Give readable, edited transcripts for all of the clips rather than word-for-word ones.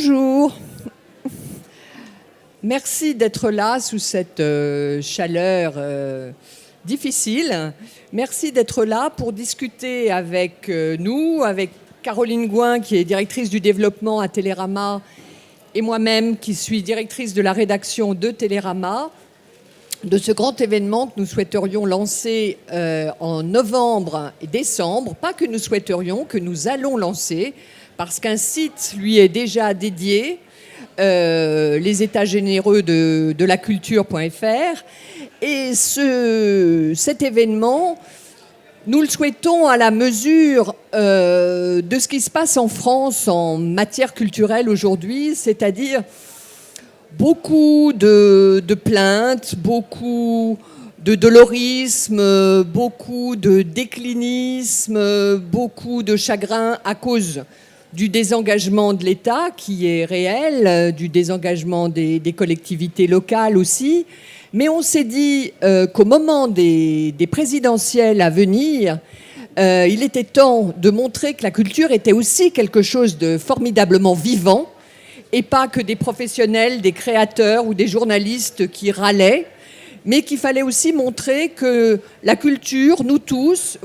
Bonjour. Merci d'être là sous cette chaleur difficile. Merci d'être là pour discuter avec nous, avec Caroline Gouin, qui est directrice du développement à Télérama, et moi-même, qui suis directrice de la rédaction de Télérama, de ce grand événement que nous souhaiterions lancer en novembre et décembre. Pas que nous souhaiterions, que nous allons lancer, parce qu'un site lui est déjà dédié, les états généreux de la culture.fr. Et cet événement, nous le souhaitons à la mesure de ce qui se passe en France en matière culturelle aujourd'hui, c'est-à-dire beaucoup de plaintes, beaucoup de dolorisme, beaucoup de déclinisme, beaucoup de chagrin à cause du désengagement de l'État qui est réel, du désengagement des collectivités locales aussi. Mais on s'est dit qu'au moment des présidentielles à venir, il était temps de montrer que la culture était aussi quelque chose de formidablement vivant, et pas que des professionnels, des créateurs ou des journalistes qui râlaient, mais qu'il fallait aussi montrer que la culture, nous tous,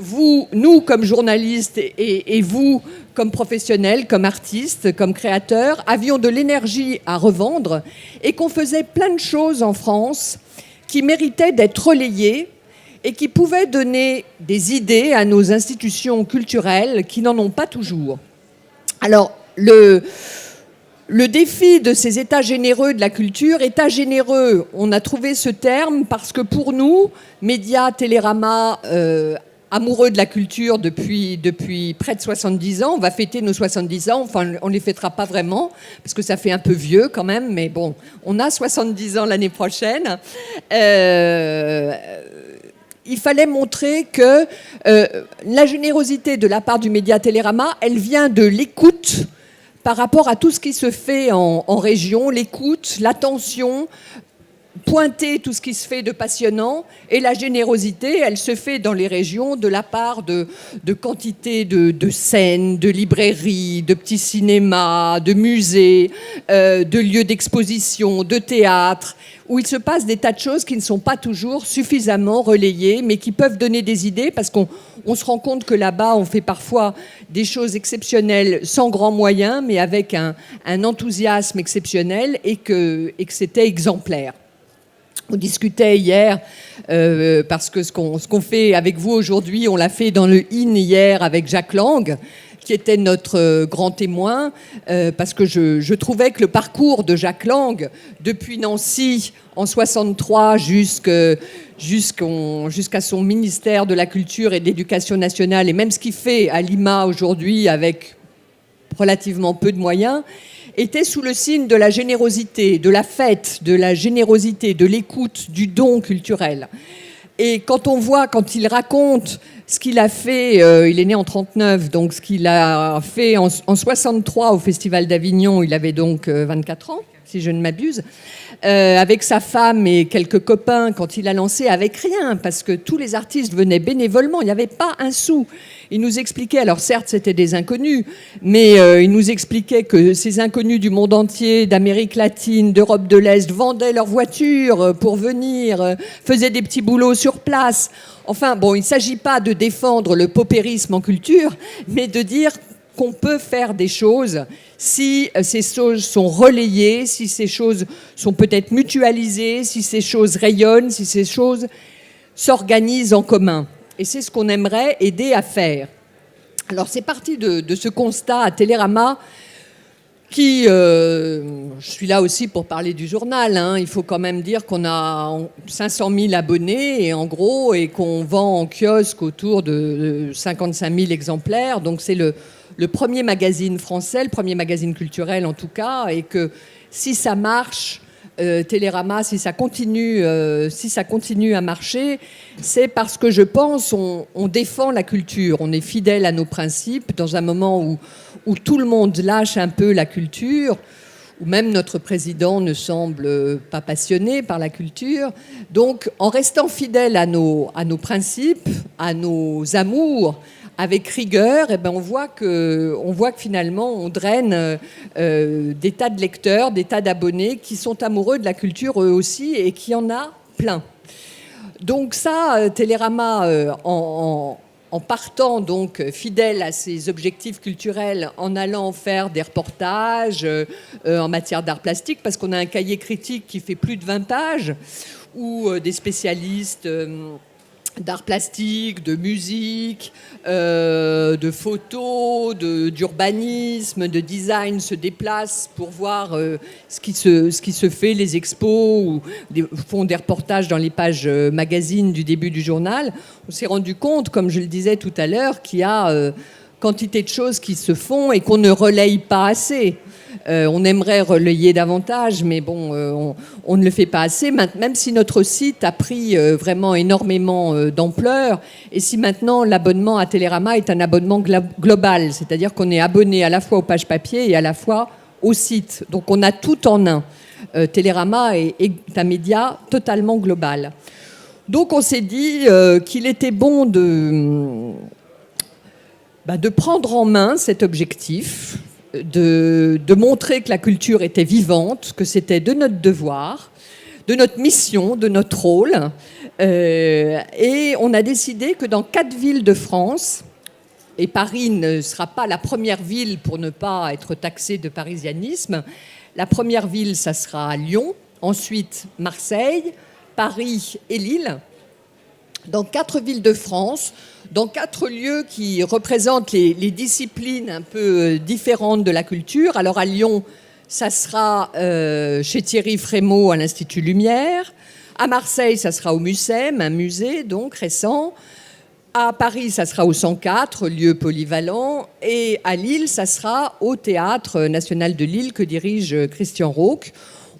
nous comme journalistes et vous comme professionnels, comme artistes, comme créateurs, avions de l'énergie à revendre et qu'on faisait plein de choses en France qui méritaient d'être relayées et qui pouvaient donner des idées à nos institutions culturelles qui n'en ont pas toujours. Alors, le défi de ces états généreux de la culture, états généreux, on a trouvé ce terme parce que pour nous, médias, Télérama, amoureux de la culture depuis près de 70 ans, on va fêter nos 70 ans, enfin on ne les fêtera pas vraiment, parce que ça fait un peu vieux quand même, mais bon, on a 70 ans l'année prochaine. Il fallait montrer que la générosité de la part du média Télérama, elle vient de l'écoute par rapport à tout ce qui se fait en région, l'écoute, l'attention, pointer tout ce qui se fait de passionnant, et la générosité, elle se fait dans les régions de la part de quantité de scènes, de librairies, de petits cinémas, de musées, de lieux d'exposition, de théâtre, où il se passe des tas de choses qui ne sont pas toujours suffisamment relayées, mais qui peuvent donner des idées, parce qu'on se rend compte que là-bas, on fait parfois des choses exceptionnelles sans grands moyens, mais avec un enthousiasme exceptionnel, et que c'était exemplaire. On discutait hier, parce que ce qu'on fait avec vous aujourd'hui, on l'a fait dans le IN hier avec Jacques Lang, qui était notre grand témoin, parce que je trouvais que le parcours de Jacques Lang, depuis Nancy en 63 jusqu'à son ministère de la Culture et de l'Éducation nationale, et même ce qu'il fait à Lima aujourd'hui avec relativement peu de moyens, était sous le signe de la générosité, de la fête, de la générosité, de l'écoute, du don culturel. Et quand on voit, quand il raconte ce qu'il a fait, il est né en 39, donc ce qu'il a fait en 63 au Festival d'Avignon, il avait donc 24 ans, si je ne m'abuse, avec sa femme et quelques copains, quand il a lancé avec rien, parce que tous les artistes venaient bénévolement, il n'y avait pas un sou. Il nous expliquait, alors certes c'était des inconnus, mais il nous expliquait que ces inconnus du monde entier, d'Amérique latine, d'Europe de l'Est, vendaient leur voiture pour venir, faisaient des petits boulots sur place. Enfin bon, il ne s'agit pas de défendre le paupérisme en culture, mais de dire qu'on peut faire des choses si ces choses sont relayées, si ces choses sont peut-être mutualisées, si ces choses rayonnent, si ces choses s'organisent en commun. Et c'est ce qu'on aimerait aider à faire. Alors c'est parti de ce constat à Télérama qui, je suis là aussi pour parler du journal, hein. Il faut quand même dire qu'on a 500 000 abonnés et en gros, et qu'on vend en kiosque autour de 55 000 exemplaires. Donc c'est le premier magazine français, le premier magazine culturel en tout cas, et que si ça marche, Télérama, si ça continue à marcher, c'est parce que je pense on défend la culture, on est fidèle à nos principes dans un moment où tout le monde lâche un peu la culture, où même notre président ne semble pas passionné par la culture. Donc en restant fidèle à nos principes, à nos amours, avec rigueur, eh ben on voit que finalement on draine des tas de lecteurs, des tas d'abonnés qui sont amoureux de la culture eux aussi et qui en a plein. Donc ça, Télérama, en partant donc fidèle à ses objectifs culturels, en allant faire des reportages en matière d'art plastique, parce qu'on a un cahier critique qui fait plus de 20 pages, où des spécialistes d'art plastique, de musique, de photos, d'urbanisme, de design se déplacent pour voir ce qui se fait, les expos, ou font des reportages dans les pages magazines du début du journal. On s'est rendu compte, comme je le disais tout à l'heure, qu'il y a quantité de choses qui se font et qu'on ne relaye pas assez. On aimerait relayer davantage, mais bon, on ne le fait pas assez, même si notre site a pris vraiment énormément d'ampleur, et si maintenant l'abonnement à Télérama est un abonnement global, c'est-à-dire qu'on est abonné à la fois aux pages papier et à la fois au site. Donc on a tout en un. Télérama est un média totalement global. Donc on s'est dit qu'il était bon de prendre en main cet objectif, de montrer que la culture était vivante, que c'était de notre devoir, de notre mission, de notre rôle. Et on a décidé que dans 4 villes de France, et Paris ne sera pas la première ville pour ne pas être taxée de parisianisme, la première ville, ça sera Lyon, ensuite Marseille, Paris et Lille. Dans 4 villes de France, dans 4 lieux qui représentent les disciplines un peu différentes de la culture. Alors à Lyon, ça sera chez Thierry Frémaux à l'Institut Lumière. À Marseille, ça sera au Mucem, un musée donc récent. À Paris, ça sera au 104, lieu polyvalent. Et à Lille, ça sera au Théâtre National de Lille que dirige Christian Rauque.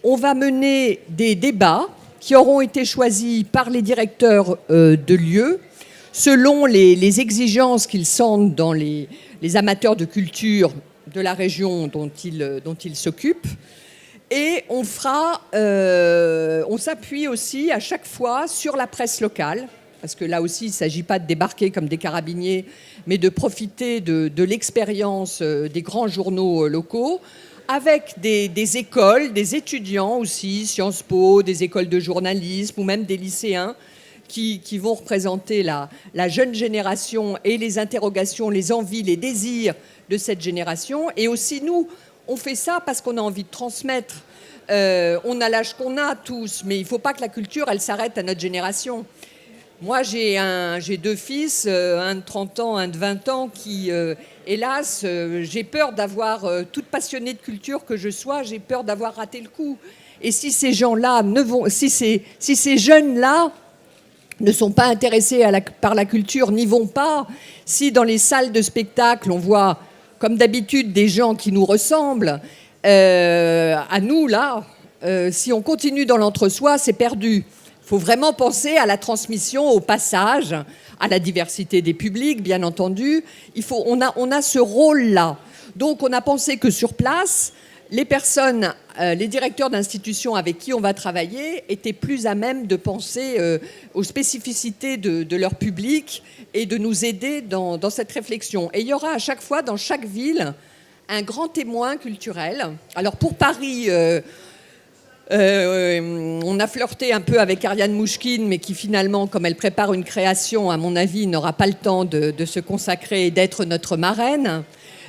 On va mener des débats qui auront été choisis par les directeurs de lieux, selon les exigences qu'ils sentent dans les amateurs de culture de la région dont ils s'occupent. Et on s'appuie aussi à chaque fois sur la presse locale, parce que là aussi, il ne s'agit pas de débarquer comme des carabiniers, mais de profiter de l'expérience des grands journaux locaux, avec des écoles, des étudiants aussi, Sciences Po, des écoles de journalisme ou même des lycéens qui vont représenter la jeune génération et les interrogations, les envies, les désirs de cette génération. Et aussi nous, on fait ça parce qu'on a envie de transmettre. On a l'âge qu'on a tous, mais il ne faut pas que la culture, elle s'arrête à notre génération. Moi, j'ai 2 fils, un de 30 ans, un de 20 ans, qui, hélas, j'ai peur d'avoir, toute passionnée de culture que je sois, j'ai peur d'avoir raté le coup. Et si ces gens-là si ces jeunes-là ne sont pas intéressés par la culture, n'y vont pas, si dans les salles de spectacle, on voit, comme d'habitude, des gens qui nous ressemblent, à nous, là, si on continue dans l'entre-soi, c'est perdu. Il faut vraiment penser à la transmission, au passage, à la diversité des publics, bien entendu. On a ce rôle-là. Donc, on a pensé que sur place, les personnes, les directeurs d'institutions avec qui on va travailler étaient plus à même de penser aux spécificités de leur public et de nous aider dans cette réflexion. Et il y aura à chaque fois, dans chaque ville, un grand témoin culturel. Alors, pour Paris... on a flirté un peu avec Ariane Mouchkine, mais qui finalement, comme elle prépare une création, à mon avis, n'aura pas le temps de se consacrer et d'être notre marraine.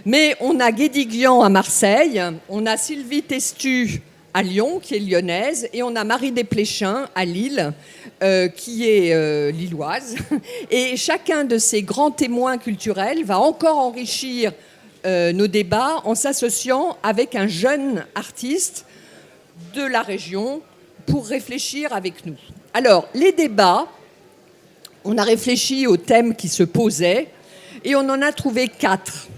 Mais on a Guédiguian à Marseille, on a Sylvie Testu à Lyon, qui est lyonnaise, et on a Marie Desplechin à Lille, qui est lilloise. Et chacun de ces grands témoins culturels va encore enrichir nos débats en s'associant avec un jeune artiste de la région pour réfléchir avec nous. Alors, les débats, on a réfléchi aux thèmes qui se posaient et on en a trouvé 4.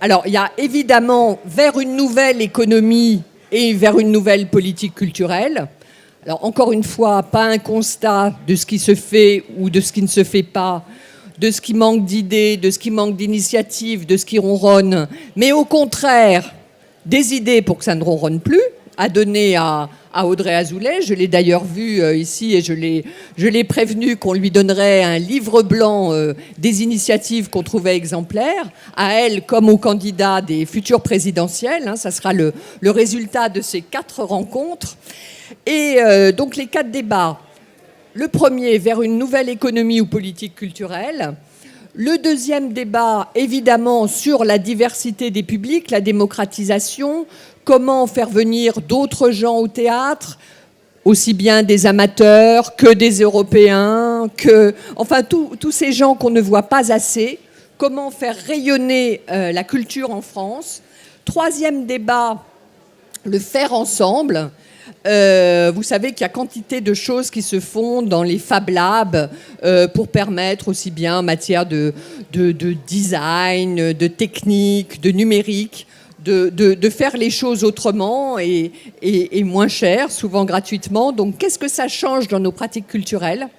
Alors, il y a évidemment vers une nouvelle économie et vers une nouvelle politique culturelle. Alors, encore une fois, pas un constat de ce qui se fait ou de ce qui ne se fait pas, de ce qui manque d'idées, de ce qui manque d'initiatives, de ce qui ronronne, mais au contraire, des idées pour que ça ne ronronne plus, a donné à Audrey Azoulay. Je l'ai d'ailleurs vu ici et je l'ai prévenu qu'on lui donnerait un livre blanc des initiatives qu'on trouvait exemplaires, à elle comme aux candidats des futures présidentielles. Ça sera le résultat de ces 4 rencontres. Et donc les 4 débats. Le premier, vers une nouvelle économie ou politique culturelle. Le deuxième débat, évidemment, sur la diversité des publics, la démocratisation, comment faire venir d'autres gens au théâtre, aussi bien des amateurs que des Européens, enfin tous ces gens qu'on ne voit pas assez, comment faire rayonner la culture en France. Troisième débat, le faire ensemble. Vous savez qu'il y a quantité de choses qui se font dans les Fab Labs pour permettre aussi bien en matière de design, de technique, de numérique, de faire les choses autrement et moins cher, souvent gratuitement. Donc qu'est-ce que ça change dans nos pratiques culturelles ?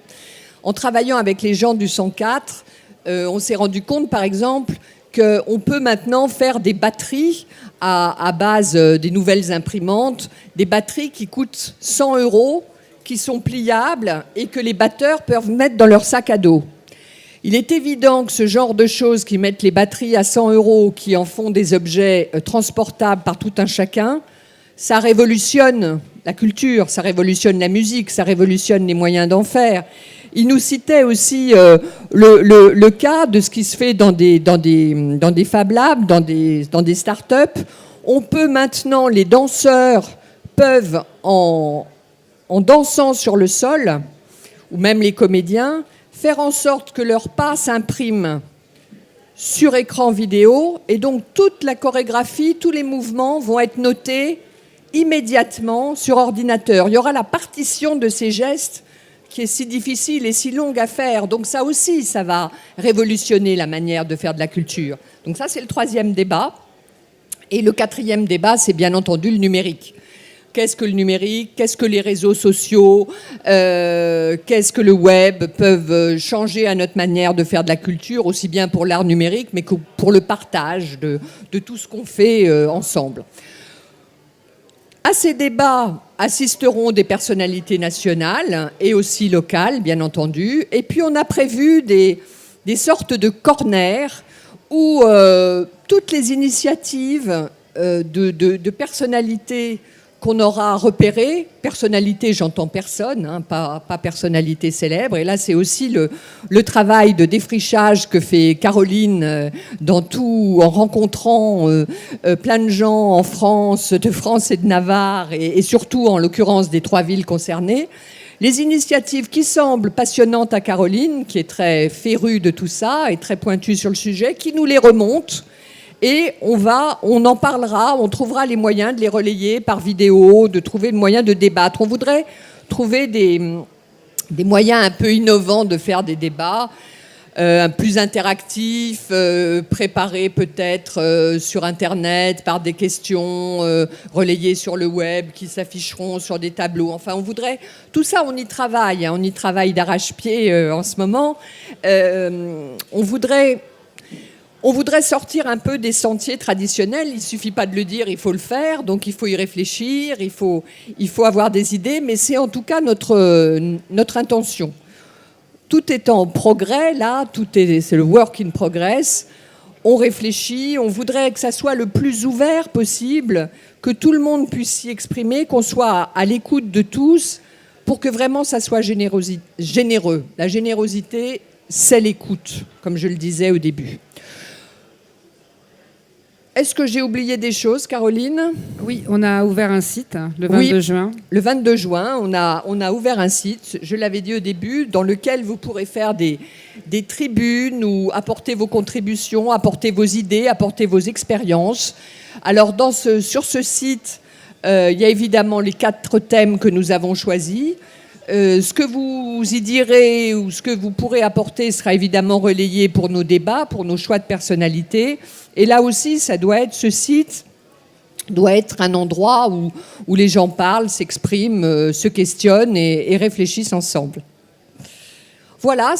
En travaillant avec les gens du 104, on s'est rendu compte par exemple qu'on peut maintenant faire des batteries à base des nouvelles imprimantes, des batteries qui coûtent 100 €, qui sont pliables et que les batteurs peuvent mettre dans leur sac à dos. Il est évident que ce genre de choses qui mettent les batteries à 100 €, qui en font des objets transportables par tout un chacun, ça révolutionne la culture, ça révolutionne la musique, ça révolutionne les moyens d'en faire. Il nous citait aussi le cas de ce qui se fait dans des Fab Labs, dans des start-up. On peut maintenant, les danseurs peuvent, en dansant sur le sol, ou même les comédiens, faire en sorte que leur pas s'imprime sur écran vidéo, et donc toute la chorégraphie, tous les mouvements vont être notés immédiatement sur ordinateur. Il y aura la partition de ces gestes qui est si difficile et si longue à faire. Donc ça aussi, ça va révolutionner la manière de faire de la culture. Donc ça, c'est le troisième débat. Et le quatrième débat, c'est bien entendu le numérique. Qu'est-ce que le numérique ? Qu'est-ce que les réseaux sociaux ? Qu'est-ce que le web peuvent changer à notre manière de faire de la culture, aussi bien pour l'art numérique, mais que pour le partage de tout ce qu'on fait ensemble. À ces débats assisteront des personnalités nationales et aussi locales, bien entendu. Et puis on a prévu des sortes de corners où toutes les initiatives de personnalités qu'on aura repérées, personnalité, j'entends personne, pas personnalité célèbre, et là c'est aussi le travail de défrichage que fait Caroline en rencontrant plein de gens en France, de France et de Navarre, et surtout en l'occurrence des 3 villes concernées. Les initiatives qui semblent passionnantes à Caroline, qui est très férue de tout ça et très pointue sur le sujet, qui nous les remonte. Et on en parlera, on trouvera les moyens de les relayer par vidéo, de trouver le moyen de débattre. On voudrait trouver des moyens un peu innovants de faire des débats, plus interactifs, préparés peut-être sur Internet par des questions relayées sur le web qui s'afficheront sur des tableaux. Enfin, on voudrait... Tout ça, on y travaille d'arrache-pied en ce moment. On voudrait sortir un peu des sentiers traditionnels. Il ne suffit pas de le dire, il faut le faire. Donc il faut y réfléchir, il faut avoir des idées. Mais c'est en tout cas notre intention. Tout est en progrès, là. C'est le work in progress. On réfléchit, on voudrait que ça soit le plus ouvert possible, que tout le monde puisse s'y exprimer, qu'on soit à l'écoute de tous, pour que vraiment ça soit généreux. La générosité, c'est l'écoute, comme je le disais au début. Est-ce que j'ai oublié des choses, Caroline ? Oui, on a ouvert un site le 22 juin. Le 22 juin, on a ouvert un site, je l'avais dit au début, dans lequel vous pourrez faire des tribunes ou apporter vos contributions, apporter vos idées, apporter vos expériences. Alors, sur ce site, il y a évidemment les 4 thèmes que nous avons choisis. Ce que vous y direz ou ce que vous pourrez apporter sera évidemment relayé pour nos débats, pour nos choix de personnalité. Et là aussi, ce site doit être un endroit où les gens parlent, s'expriment, se questionnent et réfléchissent ensemble. Voilà,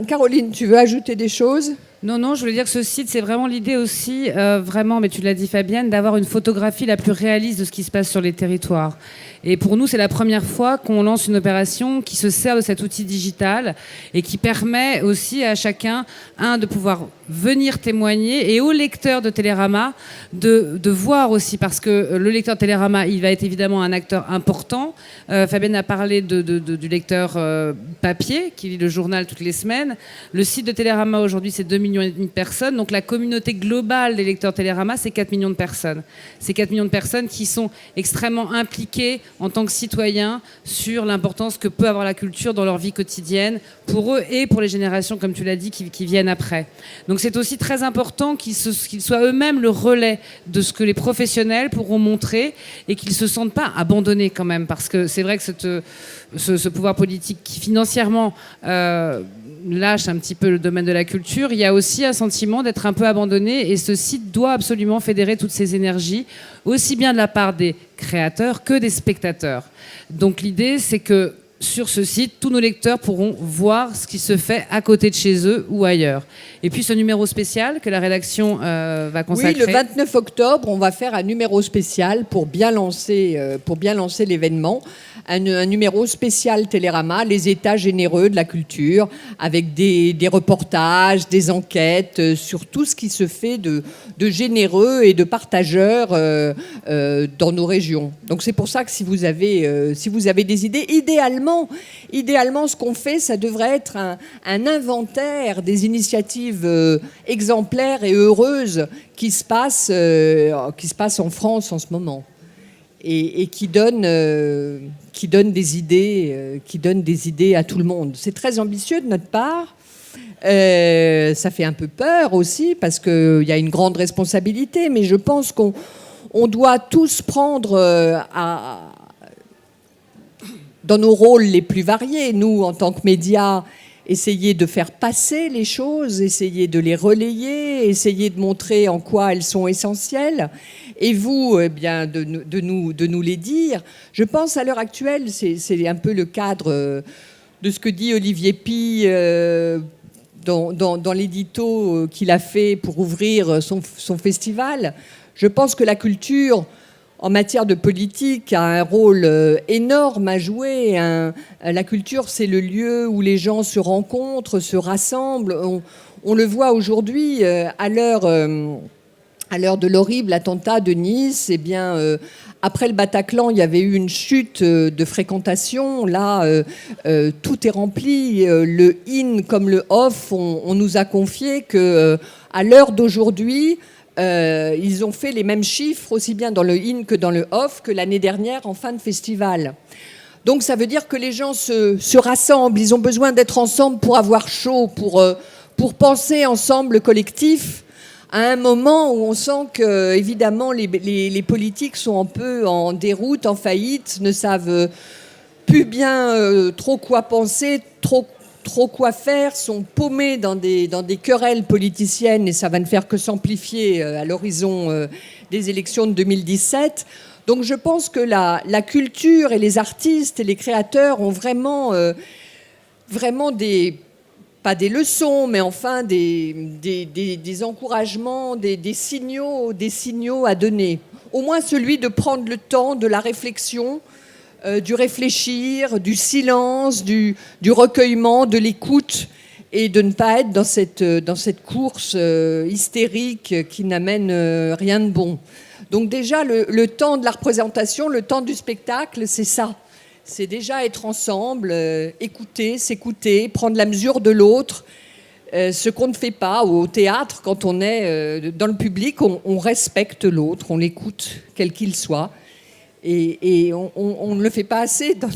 Caroline, tu veux ajouter des choses ? Non, je voulais dire que ce site, c'est vraiment l'idée aussi, vraiment, mais tu l'as dit Fabienne, d'avoir une photographie la plus réaliste de ce qui se passe sur les territoires. Et pour nous, c'est la première fois qu'on lance une opération qui se sert de cet outil digital et qui permet aussi à chacun, de pouvoir venir témoigner et aux lecteurs de Télérama de voir aussi, parce que le lecteur Télérama, il va être évidemment un acteur important. Fabienne a parlé du lecteur papier qui lit le journal toutes les semaines. Le site de Télérama aujourd'hui, c'est 2,5 millions de personnes. Donc la communauté globale des lecteurs Télérama, c'est 4 millions de personnes. C'est 4 millions de personnes qui sont extrêmement impliquées en tant que citoyens sur l'importance que peut avoir la culture dans leur vie quotidienne, pour eux et pour les générations, comme tu l'as dit, qui viennent après. Donc c'est aussi très important qu'ils soient eux-mêmes le relais de ce que les professionnels pourront montrer et qu'ils ne se sentent pas abandonnés quand même, parce que c'est vrai que ce pouvoir politique qui financièrement lâche un petit peu le domaine de la culture, il y a aussi un sentiment d'être un peu abandonné, et ce site doit absolument fédérer toutes ces énergies, aussi bien de la part des créateurs que des spectateurs. Donc l'idée, c'est que sur ce site, tous nos lecteurs pourront voir ce qui se fait à côté de chez eux ou ailleurs. Et puis ce numéro spécial que la rédaction va consacrer. Oui, le 29 octobre, on va faire un numéro spécial pour bien lancer l'événement. Un numéro spécial Télérama, les états généreux de la culture, avec des reportages, des enquêtes sur tout ce qui se fait de généreux et de partageurs dans nos régions. Donc c'est pour ça que si vous avez des idées, idéalement, ce qu'on fait, ça devrait être un inventaire des initiatives exemplaires et heureuses qui se passent en France en ce moment. Et qui donne des idées à tout le monde. C'est très ambitieux de notre part. Ça fait un peu peur aussi parce qu'il y a une grande responsabilité, mais je pense qu'on doit tous prendre dans nos rôles les plus variés, nous en tant que médias, essayer de faire passer les choses, essayer de les relayer, essayer de montrer en quoi elles sont essentielles. Et vous, eh bien, de nous les dire. Je pense à l'heure actuelle, c'est un peu le cadre de ce que dit Olivier Py dans l'édito qu'il a fait pour ouvrir son festival. Je pense que la culture, en matière de politique, a un rôle énorme à jouer. La culture, c'est le lieu où les gens se rencontrent, se rassemblent. On le voit aujourd'hui, à l'heure de l'horrible attentat de Nice. Eh bien, après le Bataclan, il y avait eu une chute de fréquentation. Là, tout est rempli. Le in comme le off, on nous a confié que à l'heure d'aujourd'hui, ils ont fait les mêmes chiffres, aussi bien dans le in que dans le off, que l'année dernière en fin de festival. Donc ça veut dire que les gens se rassemblent, ils ont besoin d'être ensemble pour avoir chaud, pour penser ensemble le collectif, à un moment où on sent que, évidemment, les politiques sont un peu en déroute, en faillite, ne savent plus bien trop quoi penser, trop quoi faire, sont paumés dans des querelles politiciennes, et ça va ne faire que s'amplifier à l'horizon des élections de 2017. Donc je pense que la culture et les artistes et les créateurs ont vraiment pas des leçons, mais enfin des encouragements, des signaux à donner. Au moins celui de prendre le temps de la réflexion, du réfléchir, du silence, du recueillement, de l'écoute, et de ne pas être dans cette course hystérique qui n'amène rien de bon. Donc déjà, le temps de la représentation, le temps du spectacle, c'est ça. C'est déjà être ensemble, écouter, s'écouter, prendre la mesure de l'autre, ce qu'on ne fait pas au théâtre. Quand on est dans le public, on respecte l'autre, on l'écoute, quel qu'il soit. Et on ne le fait pas assez dans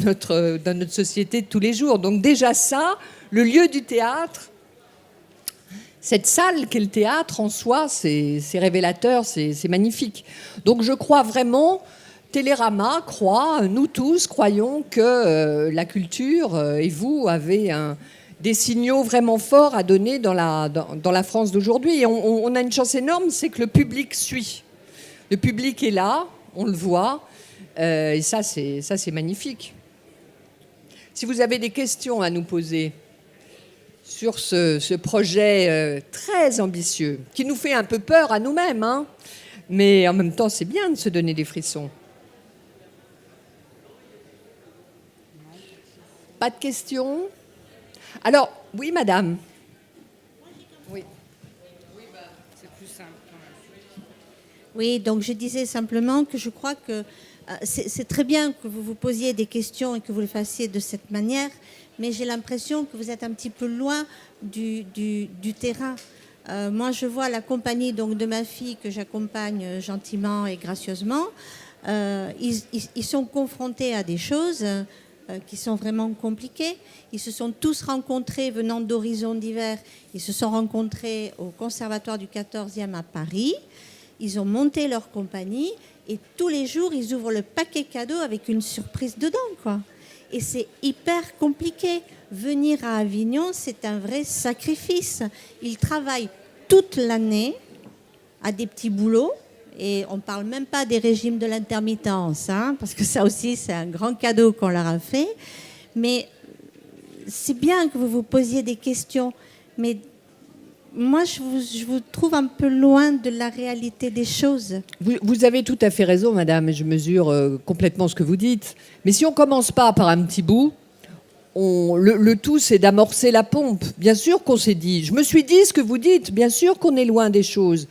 notre société de tous les jours. Donc déjà ça, le lieu du théâtre, cette salle qu'est le théâtre en soi, c'est révélateur, c'est magnifique. Donc je crois vraiment, Télérama croit, nous tous croyons que la culture, et vous, avez des signaux vraiment forts à donner dans la France d'aujourd'hui. Et on a une chance énorme, c'est que le public suit. Le public est là, on le voit. Et ça, c'est magnifique. Si vous avez des questions à nous poser sur ce projet très ambitieux, qui nous fait un peu peur à nous-mêmes, hein, mais en même temps, c'est bien de se donner des frissons. Pas de questions? Alors, oui, madame. Oui. C'est plus simple quand même. Oui, donc je disais simplement que je crois que c'est très bien que vous vous posiez des questions et que vous le fassiez de cette manière, mais j'ai l'impression que vous êtes un petit peu loin du terrain. Moi, je vois la compagnie donc, de ma fille que j'accompagne gentiment et gracieusement. Ils sont confrontés à des choses qui sont vraiment compliquées. Ils se sont tous rencontrés venant d'horizons divers. Ils se sont rencontrés au Conservatoire du 14e à Paris. Ils ont monté leur compagnie et tous les jours, ils ouvrent le paquet cadeau avec une surprise dedans, quoi. Et c'est hyper compliqué. Venir à Avignon, c'est un vrai sacrifice. Ils travaillent toute l'année à des petits boulots. Et on ne parle même pas des régimes de l'intermittence, hein, parce que ça aussi, c'est un grand cadeau qu'on leur a fait. Mais c'est bien que vous vous posiez des questions. Mais moi, je vous trouve un peu loin de la réalité des choses. Vous avez tout à fait raison, madame, et je mesure complètement ce que vous dites. Mais si on ne commence pas par un petit bout, le tout, c'est d'amorcer la pompe. Bien sûr qu'on s'est dit, je me suis dit ce que vous dites, bien sûr qu'on est loin des choses.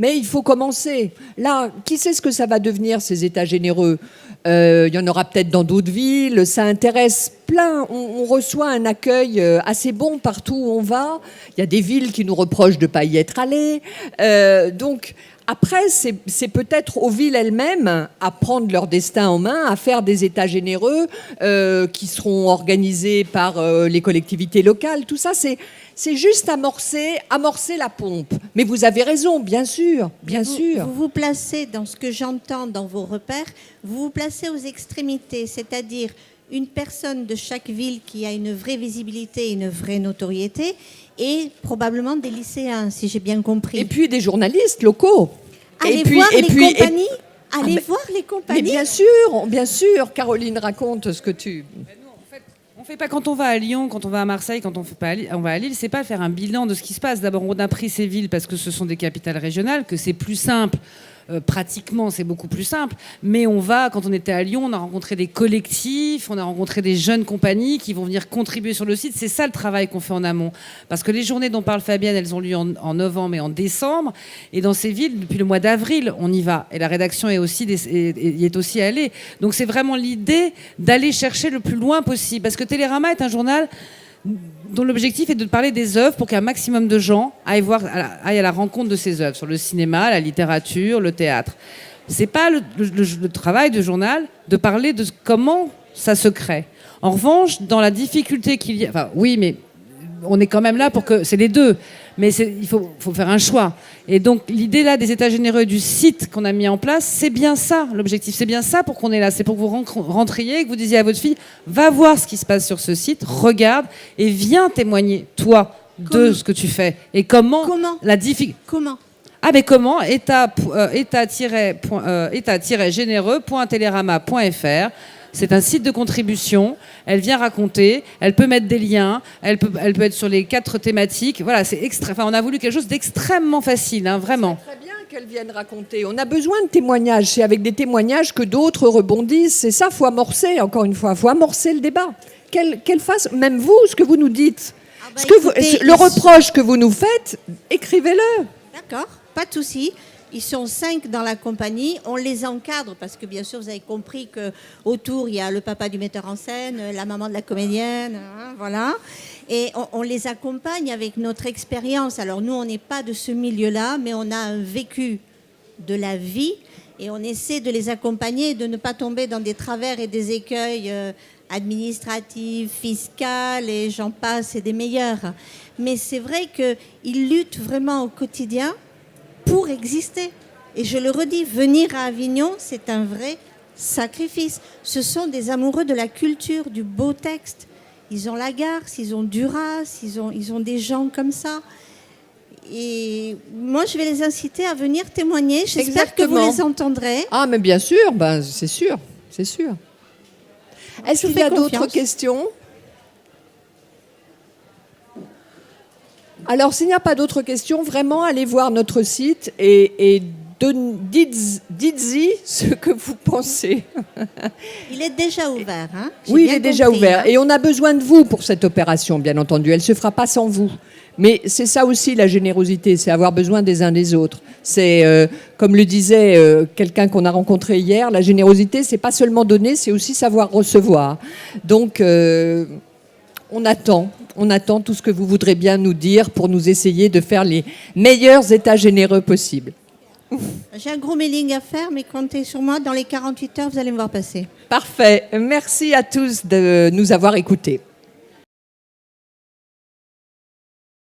Mais il faut commencer. Là, qui sait ce que ça va devenir, ces états généreux? Il y en aura peut-être dans d'autres villes. Ça intéresse plein. On reçoit un accueil assez bon partout où on va. Il y a des villes qui nous reprochent de ne pas y être allées. Donc, après, c'est peut-être aux villes elles-mêmes à prendre leur destin en main, à faire des états généreux qui seront organisés par les collectivités locales. Tout ça, c'est juste amorcer la pompe. Mais vous avez raison, bien sûr, bien sûr. Vous vous placez dans ce que j'entends dans vos repères, vous vous placez aux extrémités, c'est-à-dire une personne de chaque ville qui a une vraie visibilité, une vraie notoriété, et probablement des lycéens, si j'ai bien compris. Et puis des journalistes locaux. Allez voir les compagnies. Allez voir les compagnies. Mais bien sûr, Caroline, raconte ce que tu... On fait pas quand on va à Lyon, quand on va à Marseille, quand on va à Lille, c'est pas faire un bilan de ce qui se passe. D'abord, on a pris ces villes parce que ce sont des capitales régionales, que c'est plus simple. Pratiquement, c'est beaucoup plus simple. Mais quand on était à Lyon, on a rencontré des collectifs, on a rencontré des jeunes compagnies qui vont venir contribuer sur le site. C'est ça le travail qu'on fait en amont. Parce que les journées dont parle Fabienne, elles ont lieu en novembre et en décembre. Et dans ces villes, depuis le mois d'avril, on y va. Et la rédaction y est aussi allée. Donc c'est vraiment l'idée d'aller chercher le plus loin possible. Parce que Télérama est un journal dont l'objectif est de parler des œuvres pour qu'un maximum de gens aillent à la rencontre de ces œuvres, sur le cinéma, la littérature, le théâtre. C'est pas le travail du journal de parler de comment ça se crée. En revanche, dans la difficulté qu'il y a... Enfin, oui, mais on est quand même là pour que... C'est les deux. Mais il faut faire un choix. Et donc, l'idée là des états généreux du site qu'on a mis en place, c'est bien ça, l'objectif. C'est bien ça pour qu'on est là. C'est pour que vous rentriez et que vous disiez à votre fille, va voir ce qui se passe sur ce site, regarde et viens témoigner, toi, de ce que tu fais. Et comment la difficulté... Comment Ah mais comment état-généreux.telerama.fr. C'est un site de contribution. Elle vient raconter. Elle peut mettre des liens. Elle peut être sur les 4 thématiques. Voilà, on a voulu quelque chose d'extrêmement facile, hein, vraiment. C'est très bien qu'elle vienne raconter. On a besoin de témoignages. C'est avec des témoignages que d'autres rebondissent. C'est ça, faut amorcer. Encore une fois, faut amorcer le débat. Qu'elle fasse, même vous, ce que vous nous dites, le reproche que vous nous faites, écrivez-le. D'accord, pas de souci. Ils sont 5 dans la compagnie. On les encadre parce que, bien sûr, vous avez compris qu'autour, il y a le papa du metteur en scène, la maman de la comédienne, hein, voilà. Et on les accompagne avec notre expérience. Alors, nous, on n'est pas de ce milieu-là, mais on a un vécu de la vie et on essaie de les accompagner et de ne pas tomber dans des travers et des écueils administratifs, fiscaux, et j'en passe, et des meilleurs. Mais c'est vrai qu'ils luttent vraiment au quotidien pour exister. Et je le redis, venir à Avignon, c'est un vrai sacrifice. Ce sont des amoureux de la culture, du beau texte. Ils ont Lagarce, ils ont Duras, ils ont des gens comme ça. Et moi, je vais les inciter à venir témoigner. J'espère que vous les entendrez. Ah, mais bien sûr, c'est sûr, c'est sûr. Est-ce qu'il y a d'autres questions ? Alors, s'il n'y a pas d'autres questions, vraiment, allez voir notre site et dites-y ce que vous pensez. Il est déjà ouvert. Hein. Oui, il est déjà ouvert. Hein. Et on a besoin de vous pour cette opération, bien entendu. Elle ne se fera pas sans vous. Mais c'est ça aussi la générosité, c'est avoir besoin des uns des autres. C'est, comme le disait quelqu'un qu'on a rencontré hier, la générosité, c'est pas seulement donner, c'est aussi savoir recevoir. Donc, on attend tout ce que vous voudrez bien nous dire pour nous essayer de faire les meilleurs états généreux possibles. J'ai un gros mailing à faire, mais comptez sur moi. Dans les 48 heures, vous allez me voir passer. Parfait. Merci à tous de nous avoir écoutés.